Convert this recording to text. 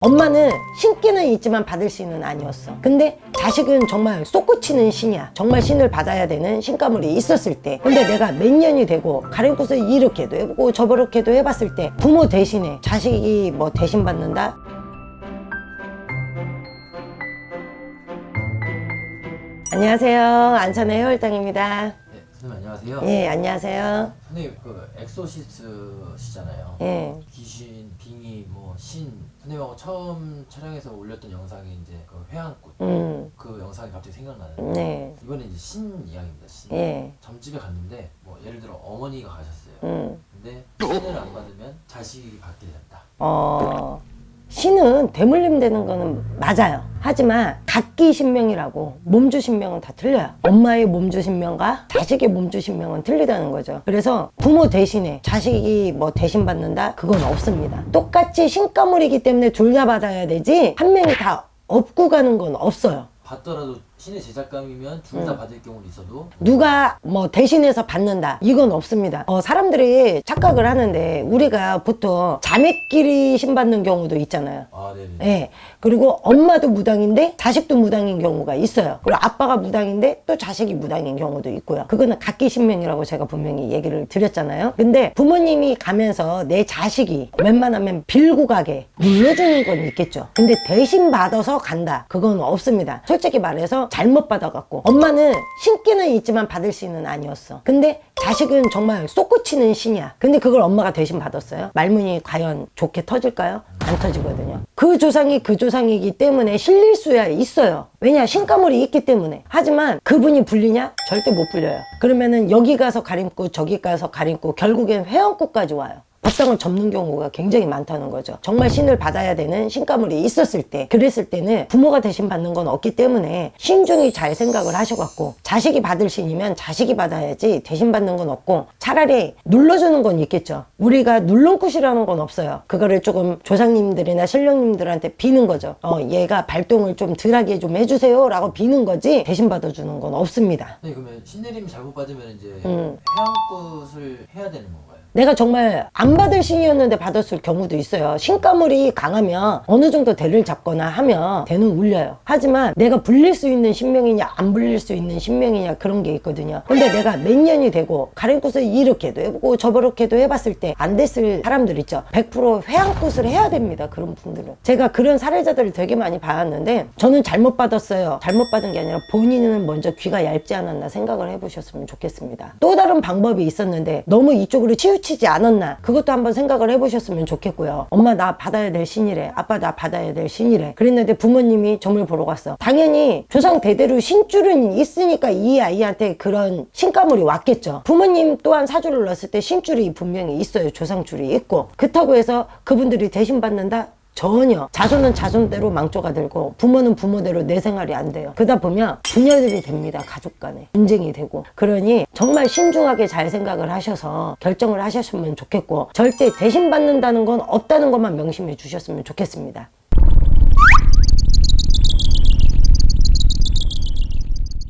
엄마는 신기는 있지만 받을 신은 아니었어. 근데 자식은 정말 솟구치는 신이야. 정말 신을 받아야 되는 신가물이 있었을 때, 근데 내가 몇 년이 되고 가림굿을 이렇게도 해보고 저렇게도 해봤을 때 부모 대신에 자식이 뭐 대신 받는다? 안녕하세요, 안산의 해월당입니다. 네, 선생님 안녕하세요. 예, 안녕하세요. 선생님 그 엑소시스시잖아요. 예. 귀신, 빙의, 뭐 신. 선생님하고 처음 촬영해서 올렸던 영상이 이제 그 회양꽃. 그 영상이 갑자기 생각나는데. 네. 이번에 이제 신 이야기입니다. 신. 예. 점집에 갔는데 뭐 예를 들어 어머니가 가셨어요. 근데 신을 안 받으면 자식이 받게 된다. 신은 대물림 되는 거는 맞아요. 하지만 각기 신명이라고 몸주 신명은 다 틀려요. 엄마의 몸주 신명과 자식의 몸주 신명은 틀리다는 거죠. 그래서 부모 대신에 자식이 뭐 대신 받는다? 그건 없습니다. 똑같이 신가물이기 때문에 둘 다 받아야 되지 한 명이 다 업고 가는 건 없어요. 받더라도 신의 제작감이면 둘 다 받을 경우도 있어도 누가 뭐 대신해서 받는다 이건 없습니다. 사람들이 착각을 하는데 우리가 보통 자매끼리 신 받는 경우도 있잖아요. 아, 네네. 예. 그리고 엄마도 무당인데 자식도 무당인 경우가 있어요. 그리고 아빠가 무당인데 또 자식이 무당인 경우도 있고요. 그거는 각기 신명이라고 제가 분명히 얘기를 드렸잖아요. 근데 부모님이 가면서 내 자식이 웬만하면 빌고 가게 눌러주는 건 있겠죠. 근데 대신 받아서 간다 그건 없습니다. 솔직히 말해서 잘못 받아갖고 엄마는 신기는 있지만 받을 신은 아니었어. 근데 자식은 정말 솟구치는 신이야. 근데 그걸 엄마가 대신 받았어요. 말문이 과연 좋게 터질까요? 안 터지거든요. 그 조상이 그 조상이기 때문에 실릴 수야 있어요. 왜냐? 신가물이 있기 때문에. 하지만 그분이 불리냐? 절대 못 불려요. 그러면은 여기 가서 가림꽃 저기 가서 가림꽃 결국엔 회원꽃까지 와요. 법당을 접는 경우가 굉장히 많다는 거죠. 정말 신을 받아야 되는 신가물이 있었을 때, 그랬을 때는 부모가 대신 받는 건 없기 때문에 신중히 잘 생각을 하셔갖고 자식이 받을 신이면 자식이 받아야지 대신 받는 건 없고 차라리 눌러주는 건 있겠죠. 우리가 눌렁굿이라는 건 없어요. 그거를 조금 조상님들이나 신령님들한테 비는 거죠. 얘가 발동을 좀 덜하게 좀 해주세요 라고 비는 거지 대신 받아주는 건 없습니다. 네, 그러면 신내림이 잘못 받으면 이제 회양꽃을 해야 되는 건가요? 내가 정말 안 받을 신이었는데 받았을 경우도 있어요. 신가물이 강하면 어느 정도 대를 잡거나 하면 대는 울려요. 하지만 내가 불릴 수 있는 신명이냐 안 불릴 수 있는 신명이냐 그런 게 있거든요. 근데 내가 몇 년이 되고 가림꽃을 이렇게도 해보고 저렇게도 해봤을 때 안 됐을 사람들 있죠. 100% 회양꽃을 해야 됩니다. 그런 분들은. 제가 그런 사례자들을 되게 많이 봐왔는데 저는 잘못 받았어요. 잘못 받은 게 아니라 본인은 먼저 귀가 얇지 않았나 생각을 해보셨으면 좋겠습니다. 또 다른 방법이 있었는데 너무 이쪽으로 치우치지 않았나 그것도 한번 생각을 해보셨으면 좋겠고요. 엄마 나 받아야 될 신이래. 아빠 나 받아야 될 신이래. 그랬는데 부모님이 점을 보러 갔어. 당연히 조상 대대로 신줄은 있으니까 이 아이한테 그런 신가물이 왔겠죠. 부모님 또한 사주를 넣었을 때 신줄이 분명히 있어요. 조상줄이 있고. 그렇다고 해서 그분들이 대신 받는다? 전혀. 자손은 자손대로 망조가 들고 부모는 부모대로 내 생활이 안 돼요. 그러다 보면 분열들이 됩니다. 가족 간에 분쟁이 되고. 그러니 정말 신중하게 잘 생각을 하셔서 결정을 하셨으면 좋겠고 절대 대신 받는다는 건 없다는 것만 명심해 주셨으면 좋겠습니다.